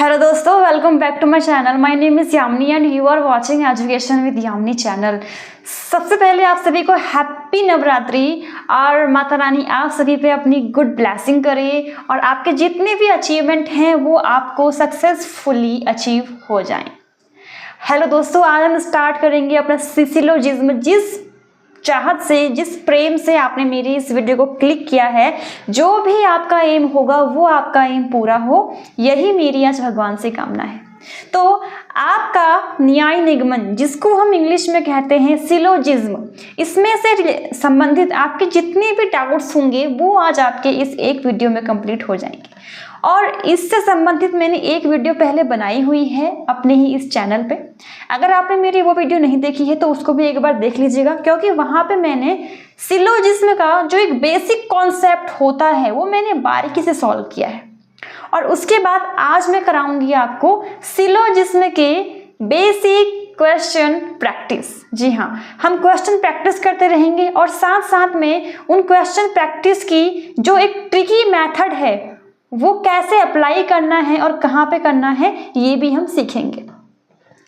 Hello दोस्तों, welcome back to my channel. My name is Yamini and you are watching education with Yamini channel. सबसे पहले आप सभी को हैप्पी नवरात्रि और माता रानी आप सभी पे अपनी गुड ब्लेसिंग करे और आपके जितने भी अचीवमेंट हैं वो आपको सक्सेसफुली अचीव हो जाएं। हेलो दोस्तों, आज हम स्टार्ट करेंगे अपना सिलोजिज्म। जिस चाहत से, जिस प्रेम से आपने मेरी इस वीडियो को क्लिक किया है, जो भी आपका एम होगा वो आपका एम पूरा हो, यही मेरी आज भगवान से कामना है। तो आपका न्याय निगमन, जिसको हम इंग्लिश में कहते हैं सिलोजिज्म, इसमें से संबंधित आपके जितने भी डाउट्स होंगे वो आज आपके इस एक वीडियो में कंप्लीट हो जाएंगे। और इससे संबंधित मैंने एक वीडियो पहले बनाई हुई है अपने ही इस चैनल पे। अगर आपने मेरी वो वीडियो नहीं देखी है तो उसको भी एक बार देख लीजिएगा, क्योंकि वहाँ पे मैंने सिलोजिज्म का जो एक बेसिक कॉन्सेप्ट होता है वो मैंने बारीकी से सॉल्व किया है। और उसके बाद आज मैं कराऊंगी आपको सिलोजिज्म के बेसिक क्वेश्चन प्रैक्टिस। जी हाँ, हम क्वेश्चन प्रैक्टिस करते रहेंगे और साथ साथ में उन क्वेश्चन प्रैक्टिस की जो एक ट्रिकी मेथड है वो कैसे अप्लाई करना है और कहाँ पे करना है ये भी हम सीखेंगे।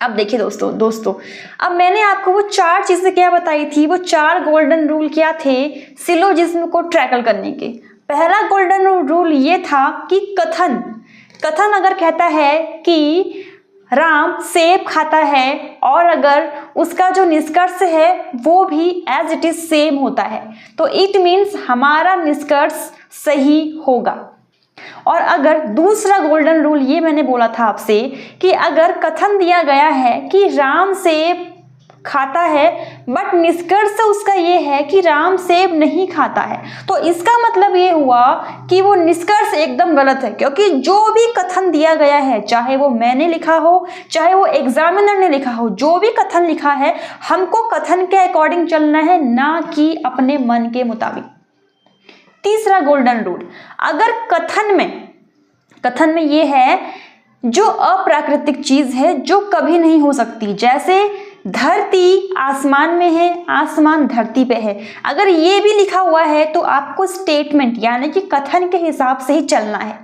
अब देखिए दोस्तों, अब मैंने आपको वो 4 चीज़ें क्या बताई थी, वो 4 गोल्डन रूल क्या थे सिलोजिज्म को ट्रैकल करने के। पहला गोल्डन रूल ये था कि कथन अगर कहता है कि राम सेब खाता है और अगर उसका जो निष्कर्ष है वो भी एज इट इज सेम होता है, तो इट मीन्स हमारा निष्कर्ष सही होगा। और अगर दूसरा गोल्डन रूल ये मैंने बोला था आपसे कि अगर कथन दिया गया है कि राम सेब खाता है बट निष्कर्ष उसका ये है कि राम सेब नहीं खाता है, तो इसका मतलब ये हुआ कि वो निष्कर्ष एकदम गलत है। क्योंकि जो भी कथन दिया गया है, चाहे वो मैंने लिखा हो चाहे वो एग्जामिनर ने लिखा हो, जो भी कथन लिखा है हमको कथन के अकॉर्डिंग चलना है, ना कि अपने मन के मुताबिक। तीसरा गोल्डन रूल, अगर कथन में ये है जो अप्राकृतिक चीज है जो कभी नहीं हो सकती, जैसे धरती आसमान में है, आसमान धरती पे है, अगर ये भी लिखा हुआ है तो आपको स्टेटमेंट यानी कि कथन के हिसाब से ही चलना है।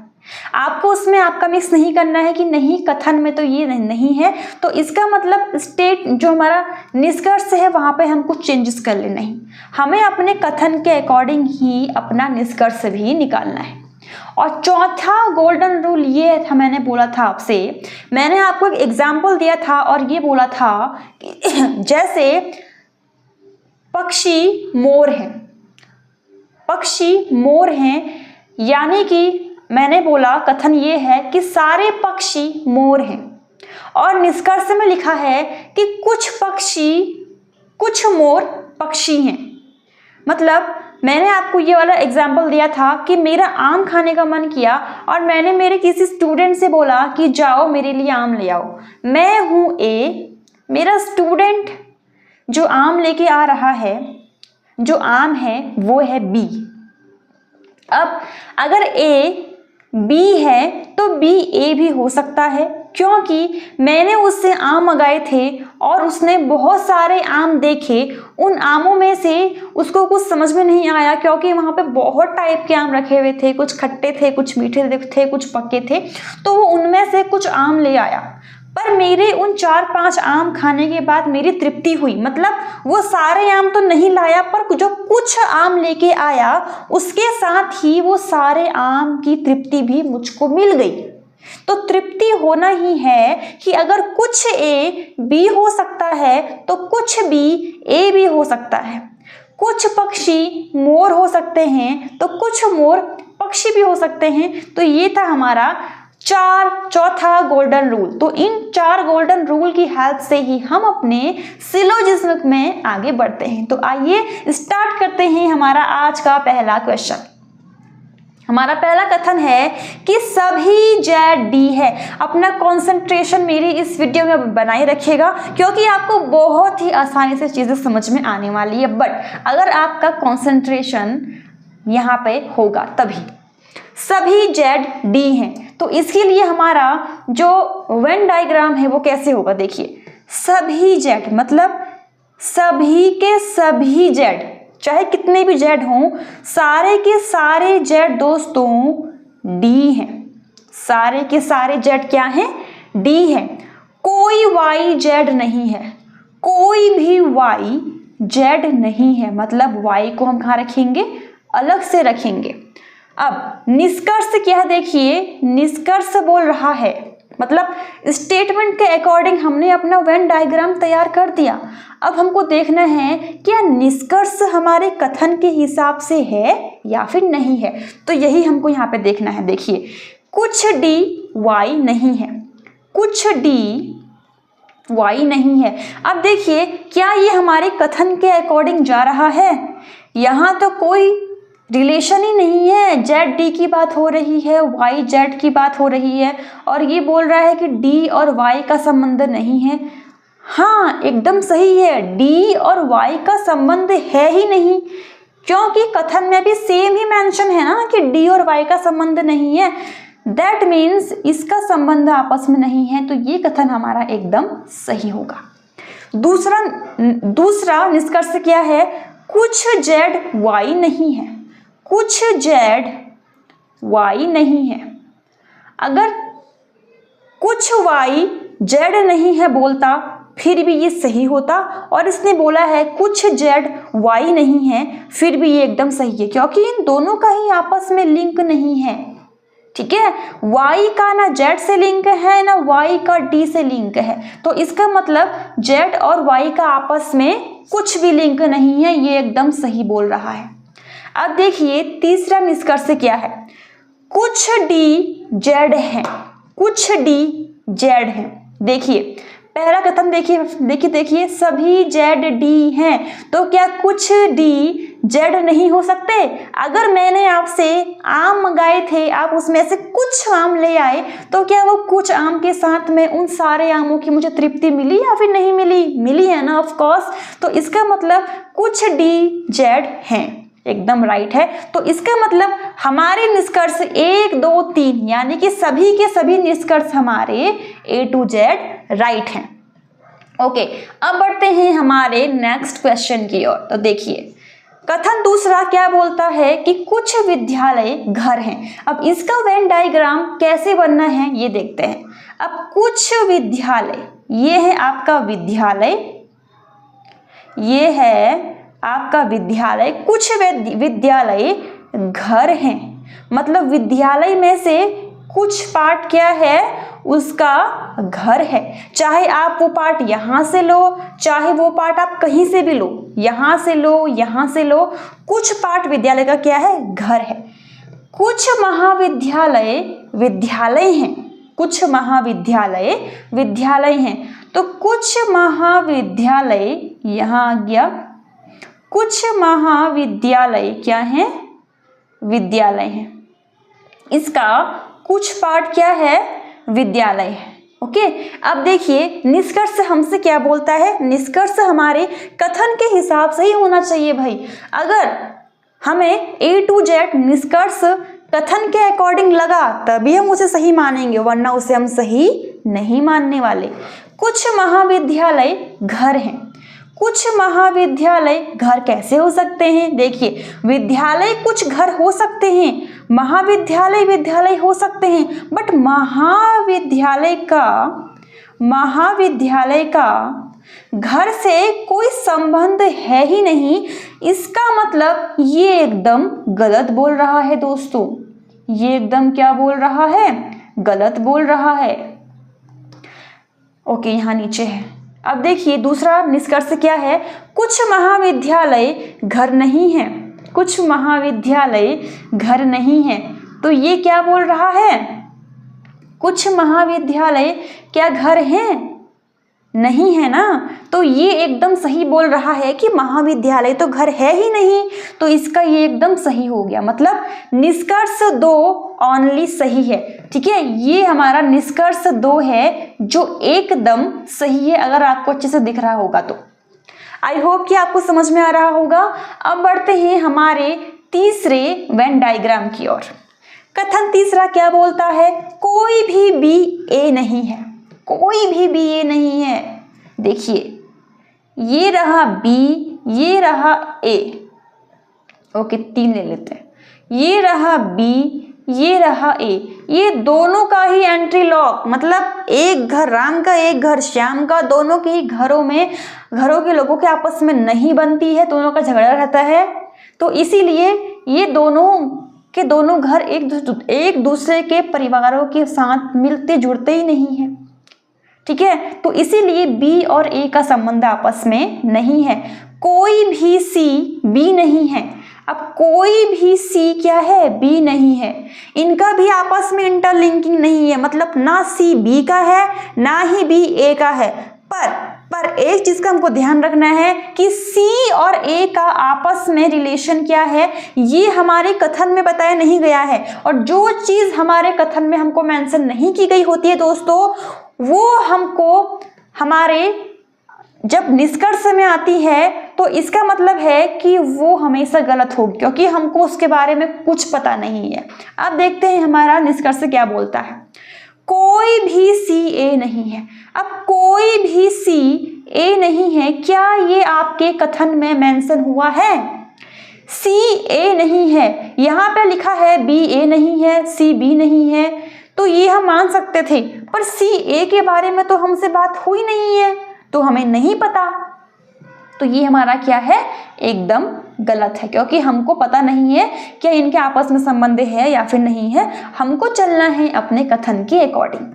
आपको उसमें आपका मिक्स नहीं करना है कि नहीं कथन में तो ये नहीं है, तो इसका मतलब स्टेट जो हमारा निष्कर्ष है वहां पे हम कुछ चेंजेस कर ले, नहीं, हमें अपने कथन के अकॉर्डिंग ही अपना निष्कर्ष भी निकालना है। और चौथा गोल्डन रूल ये था, मैंने बोला था आपसे, मैंने आपको एक एग्जाम्पल दिया था और ये बोला था कि जैसे पक्षी मोर हैं, यानी कि मैंने बोला कथन ये है कि सारे पक्षी मोर हैं और निष्कर्ष में लिखा है कि कुछ मोर पक्षी हैं। मतलब मैंने आपको ये वाला एग्जाम्पल दिया था कि मेरा आम खाने का मन किया और मैंने मेरे किसी स्टूडेंट से बोला कि जाओ मेरे लिए आम ले आओ। मैं हूँ ए, मेरा स्टूडेंट जो आम लेके आ रहा है, जो आम है वो है बी। अब अगर ए बी है तो बी ए भी हो सकता है, क्योंकि मैंने उससे आम मंगाए थे और उसने बहुत सारे आम देखे, उन आमों में से उसको कुछ समझ में नहीं आया क्योंकि वहाँ पे बहुत टाइप के आम रखे हुए थे, कुछ खट्टे थे, कुछ मीठे थे, कुछ पके थे, तो वो उनमें से कुछ आम ले आया। पर मेरे उन 4-5 आम खाने के बाद मेरी तृप्ति हुई, मतलब वो सारे आम तो नहीं लाया पर जो कुछ आम लेके आया उसके साथ ही वो सारे आम की तृप्ति भी मुझको मिल गई। तो तृप्ति होना ही है कि अगर कुछ ए बी हो सकता है तो कुछ बी ए भी हो सकता है, कुछ पक्षी मोर हो सकते हैं तो कुछ मोर पक्षी भी हो सकते हैं। तो ये था हमारा चौथा गोल्डन रूल। तो इन 4 गोल्डन रूल की हेल्प से ही हम अपने सिलोजिज्म में आगे बढ़ते हैं। तो आइए स्टार्ट करते हैं हमारा आज का पहला क्वेश्चन। हमारा पहला कथन है कि सभी जेड डी है। अपना कंसंट्रेशन मेरी इस वीडियो में बनाए रखिएगा क्योंकि आपको बहुत ही आसानी से चीज़ें समझ में आने वाली है, बट अगर आपका कंसंट्रेशन यहाँ पे होगा तभी। सभी जेड डी हैं, तो इसके लिए हमारा जो वेन डायग्राम है वो कैसे होगा, देखिए सभी जेड मतलब सभी के सभी जेड, चाहे कितने भी जेड हों, सारे के सारे जेड दोस्तों डी हैं। सारे के सारे जेड क्या हैं, डी है। कोई वाई जेड नहीं है, कोई भी वाई जेड नहीं है, मतलब वाई को हम कहाँ रखेंगे, अलग से रखेंगे। अब निष्कर्ष क्या, देखिए निष्कर्ष बोल रहा है, मतलब स्टेटमेंट के अकॉर्डिंग हमने अपना वेन डायग्राम तैयार कर दिया। अब हमको देखना है क्या निष्कर्ष हमारे कथन के हिसाब से है या फिर नहीं है, तो यही हमको यहाँ पे देखना है। देखिए कुछ डी वाई नहीं है, कुछ डी वाई नहीं है। अब देखिए क्या ये हमारे कथन के अकॉर्डिंग जा रहा है, यहाँ तो कोई रिलेशन ही नहीं है, जेड डी की बात हो रही है, वाई जेड की बात हो रही है, और ये बोल रहा है कि डी और वाई का संबंध नहीं है। हाँ एकदम सही है, डी और वाई का संबंध है ही नहीं, क्योंकि कथन में भी सेम ही मेंशन है ना कि डी और वाई का संबंध नहीं है। दैट मीन्स इसका संबंध आपस में नहीं है, तो ये कथन हमारा एकदम सही होगा। दूसरा निष्कर्ष क्या है, कुछ जेड वाई नहीं है, कुछ जेड वाई नहीं है। अगर कुछ वाई जेड नहीं है बोलता फिर भी ये सही होता, और इसने बोला है कुछ जेड वाई नहीं है, फिर भी ये एकदम सही है, क्योंकि इन दोनों का ही आपस में लिंक नहीं है। ठीक है, y का ना z से लिंक है ना y का d से लिंक है, तो इसका मतलब z और y का आपस में कुछ भी लिंक नहीं है, ये एकदम सही बोल रहा है। अब देखिए तीसरा निष्कर्ष क्या है, कुछ d z है, कुछ d z है। देखिए पहला कथन देखिए सभी जेड डी हैं, तो क्या कुछ डी जेड नहीं हो सकते? अगर मैंने आपसे आम मंगाए थे, आप उसमें से कुछ आम ले आए, तो क्या वो कुछ आम के साथ में उन सारे आमों की मुझे तृप्ति मिली या फिर नहीं मिली? मिली है ना, ऑफ कोर्स। तो इसका मतलब कुछ डी जेड हैं, एकदम राइट है। तो इसका मतलब हमारे निष्कर्ष 1 2 3 यानी कि सभी के सभी निष्कर्ष हमारे A to Z राइट हैं। ओके, अब बढ़ते हैं हमारे नेक्स्ट क्वेश्चन की ओर। तो देखिए कथन दूसरा क्या बोलता है कि कुछ विद्यालय घर हैं। अब इसका वेन डायग्राम कैसे बनना है ये देखते हैं। अब कुछ विद्यालय, ये है आपका विद्यालय, ये है आपका विद्यालय, कुछ विद्यालय घर हैं, मतलब विद्यालय में से कुछ पार्ट क्या है, उसका घर है। चाहे आप वो पार्ट यहाँ से लो, चाहे वो पार्ट आप कहीं से भी लो, यहाँ से लो, यहाँ से लो, कुछ पार्ट विद्यालय का क्या है, घर है। कुछ महाविद्यालय विद्यालय हैं, कुछ महाविद्यालय विद्यालय हैं, तो कुछ महाविद्यालय यहाँ आ गया, कुछ महाविद्यालय क्या है, विद्यालय हैं। इसका कुछ पार्ट क्या है, विद्यालय है। ओके, अब देखिए निष्कर्ष हमसे क्या बोलता है, निष्कर्ष हमारे कथन के हिसाब से ही होना चाहिए भाई। अगर हमें A to Z निष्कर्ष कथन के अकॉर्डिंग लगा तभी हम उसे सही मानेंगे, वरना उसे हम सही नहीं मानने वाले। कुछ महाविद्यालय घर हैं, कुछ महाविद्यालय घर कैसे हो सकते हैं? देखिए विद्यालय कुछ घर हो सकते हैं, महाविद्यालय विद्यालय हो सकते हैं, बट महाविद्यालय का घर से कोई संबंध है ही नहीं। इसका मतलब ये एकदम गलत बोल रहा है दोस्तों, ये एकदम क्या बोल रहा है, गलत बोल रहा है। ओके, यहाँ नीचे है। अब देखिए दूसरा निष्कर्ष क्या है, कुछ महाविद्यालय घर नहीं है, कुछ महाविद्यालय घर नहीं है, तो ये क्या बोल रहा है, कुछ महाविद्यालय क्या घर हैं, नहीं है ना। तो ये एकदम सही बोल रहा है कि महाविद्यालय तो घर है ही नहीं, तो इसका ये एकदम सही हो गया। मतलब निष्कर्ष 2 ओनली सही है। ठीक है, ये हमारा निष्कर्ष 2 है जो एकदम सही है, अगर आपको अच्छे से दिख रहा होगा तो। आई होप कि आपको समझ में आ रहा होगा। अब बढ़ते हैं हमारे तीसरे वेन डायग्राम की ओर। कथन तीसरा क्या बोलता है, कोई भी बी ए नहीं है, कोई भी बी ए नहीं है। देखिए ये रहा बी, ये रहा ए, ओके 3 ले लेते हैं, ये रहा बी, ये रहा ए, ये दोनों का ही एंट्री लॉक, मतलब एक घर राम का एक घर श्याम का, दोनों के ही घरों के लोगों के आपस में नहीं बनती है, दोनों का झगड़ा रहता है। तो इसीलिए ये दोनों घर एक दूसरे के परिवारों के साथ मिलते जुड़ते ही नहीं है। ठीक है, तो इसीलिए बी और ए का संबंध आपस में नहीं है। कोई भी सी बी नहीं है। अब कोई भी सी क्या है, बी नहीं है। इनका भी आपस में इंटरलिंकिंग नहीं है, मतलब ना सी बी का है ना ही बी ए का है। पर एक चीज का हमको ध्यान रखना है कि सी और ए का आपस में रिलेशन क्या है, ये हमारे कथन में बताया नहीं गया है। और जो चीज हमारे कथन में हमको मेंशन नहीं की गई होती है दोस्तों, वो हमको हमारे जब निष्कर्ष में आती है तो इसका मतलब है कि वो हमेशा गलत होगी, क्योंकि हमको उसके बारे में कुछ पता नहीं है। अब देखते हैं हमारा निष्कर्ष क्या बोलता है। कोई भी सी ए नहीं है। अब कोई भी सी ए नहीं है, क्या ये आपके कथन में मेंशन हुआ है? सी ए नहीं है, यहाँ पे लिखा है बी ए नहीं है, सी बी नहीं है, तो ये हम मान सकते थे। पर सी ए के बारे में तो हमसे बात हुई नहीं है, तो हमें नहीं पता। तो ये हमारा क्या है, एकदम गलत है, क्योंकि हमको पता नहीं है क्या इनके आपस में संबंध है या फिर नहीं है। हमको चलना है अपने कथन के अकॉर्डिंग।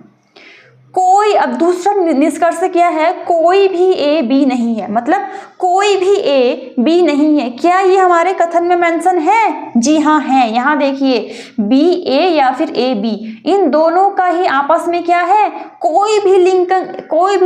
कोई, अब दूसरा निष्कर्ष क्या है, कोई भी ए बी नहीं है, मतलब कोई भी ए बी नहीं है। क्या ये हमारे कथन में मेंशन है? जी हाँ है। यहाँ देखिए बी ए या फिर ए बी, इन दोनों का ही आपस में क्या है, कोई भी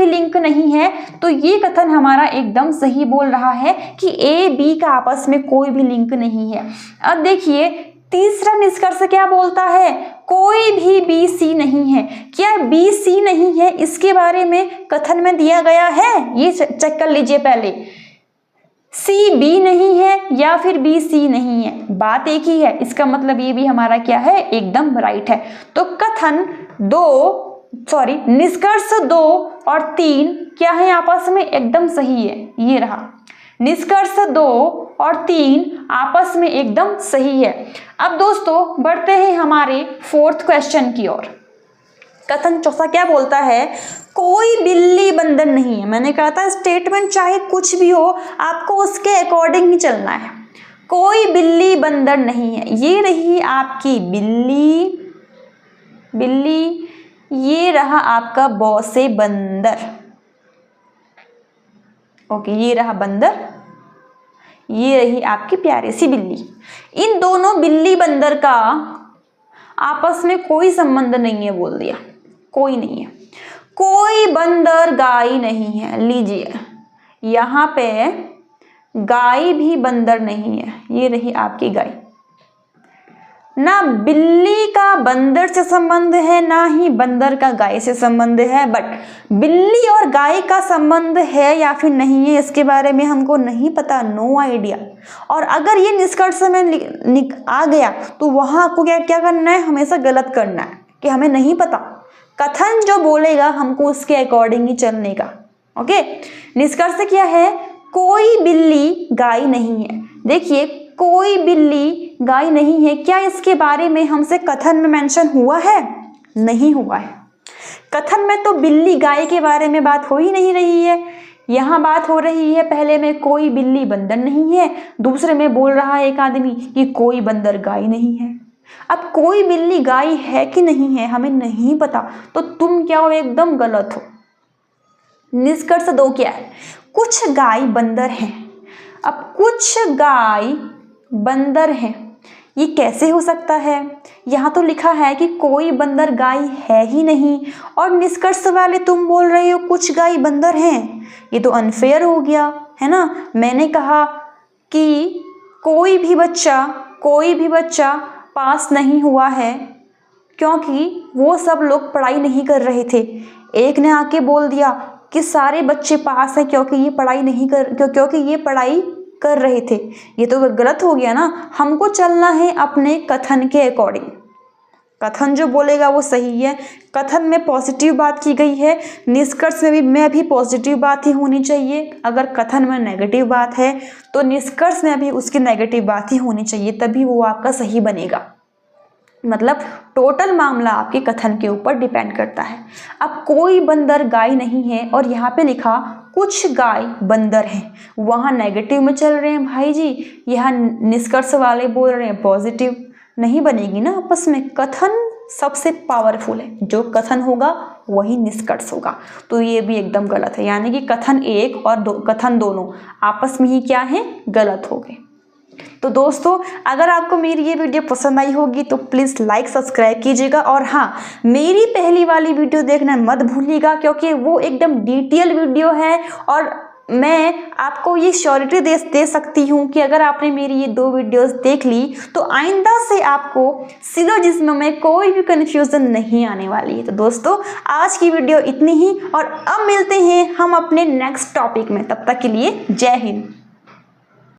लिंक नहीं है। तो ये कथन हमारा एकदम सही बोल रहा है कि ए बी का आपस में कोई भी लिंक नहीं है। अब देखिए तीसरा निष्कर्ष क्या बोलता है, कोई भी बी सी नहीं है। क्या बी सी नहीं है इसके बारे में कथन में दिया गया है? ये चेक कर लीजिए पहले, सी बी नहीं है या फिर बी सी नहीं है, बात एक ही है। इसका मतलब ये भी हमारा क्या है, एकदम राइट है। तो निष्कर्ष 2 और 3 क्या है आपस में, एकदम सही है। ये रहा निष्कर्ष 2 और 3 आपस में एकदम सही है। अब दोस्तों बढ़ते हैं हमारे 4th क्वेश्चन की ओर। कथन चौथा क्या बोलता है, कोई बिल्ली बंदर नहीं है। मैंने कहा था स्टेटमेंट चाहे कुछ भी हो, आपको उसके अकॉर्डिंग ही चलना है। कोई बिल्ली बंदर नहीं है, ये रही आपकी बिल्ली, ये रहा आपका बॉसे बंदर। ओके, ये रहा बंदर, ये रही आपकी प्यारी सी बिल्ली। इन दोनों बिल्ली बंदर का आपस में कोई संबंध नहीं है, बोल दिया कोई नहीं है। कोई बंदर गाय नहीं है, लीजिए यहाँ पे गाय भी बंदर नहीं है, ये रही आपकी गाय। ना बिल्ली का बंदर से संबंध है ना ही बंदर का गाय से संबंध है, बट बिल्ली और गाय का संबंध है या फिर नहीं है इसके बारे में हमको नहीं पता, नो आइडिया। और अगर ये निष्कर्ष में आ गया तो वहाँ आपको क्या करना है, हमेशा गलत करना है कि हमें नहीं पता। कथन जो बोलेगा हमको उसके अकॉर्डिंग ही चलने का। ओके, निष्कर्ष क्या है, कोई बिल्ली गाय नहीं है। देखिए कोई बिल्ली गाय नहीं है, क्या इसके बारे में हमसे कथन में मेंशन हुआ है? नहीं हुआ है। कथन में तो बिल्ली गाय के बारे में बात हो ही नहीं रही है। यहाँ बात हो रही है पहले में कोई बिल्ली बंदर नहीं है, दूसरे में बोल रहा है एक आदमी कि कोई बंदर गाय नहीं है। अब कोई बिल्ली गाय है कि नहीं है हमें नहीं पता, तो तुम क्या हो, एकदम गलत हो। निष्कर्ष 2 क्या है, कुछ गाय बंदर हैं। अब कुछ गाय बंदर हैं, ये कैसे हो सकता है? यहाँ तो लिखा है कि कोई बंदर गाय है ही नहीं, और निष्कर्ष वाले तुम बोल रहे हो कुछ गाय बंदर हैं। ये तो अनफेयर हो गया है ना। मैंने कहा कि कोई भी बच्चा पास नहीं हुआ है क्योंकि वो सब लोग पढ़ाई नहीं कर रहे थे। एक ने आके बोल दिया कि सारे बच्चे पास हैं क्योंकि ये पढ़ाई कर रहे थे। ये तो गलत हो गया ना। हमको चलना है अपने कथन के अकॉर्डिंग। कथन जो बोलेगा वो सही है। कथन में पॉजिटिव बात की गई है, निष्कर्ष में भी पॉजिटिव बात ही होनी चाहिए। अगर कथन में नेगेटिव बात है तो निष्कर्ष में भी उसकी नेगेटिव बात ही होनी चाहिए, तभी वो आपका सही बनेगा। मतलब टोटल मामला आपके कथन के ऊपर डिपेंड करता है। अब कोई बंदर गाय नहीं है और यहाँ पे लिखा कुछ गाय बंदर हैं, वहाँ नेगेटिव में चल रहे हैं भाई जी, यहाँ निष्कर्ष वाले बोल रहे हैं पॉजिटिव, नहीं बनेगी ना आपस में। कथन सबसे पावरफुल है, जो कथन होगा वही निष्कर्ष होगा, तो ये भी एकदम गलत है। यानी कि कथन एक और कथन दोनों आपस में ही क्या है, गलत हो गए। तो दोस्तों अगर आपको मेरी ये वीडियो पसंद आई होगी तो प्लीज़ लाइक सब्सक्राइब कीजिएगा, और हाँ, मेरी पहली वाली वीडियो देखना मत भूलिएगा, क्योंकि वो एकदम डिटेल वीडियो है और मैं आपको ये श्योरिटी दे सकती हूँ कि अगर आपने मेरी ये 2 वीडियोस देख ली तो आइंदा से आपको सिलोजिज्म में कोई भी कन्फ्यूज़न नहीं आने वाली है। तो दोस्तों आज की वीडियो इतनी ही, और अब मिलते हैं हम अपने नेक्स्ट टॉपिक में। तब तक के लिए जय हिंद।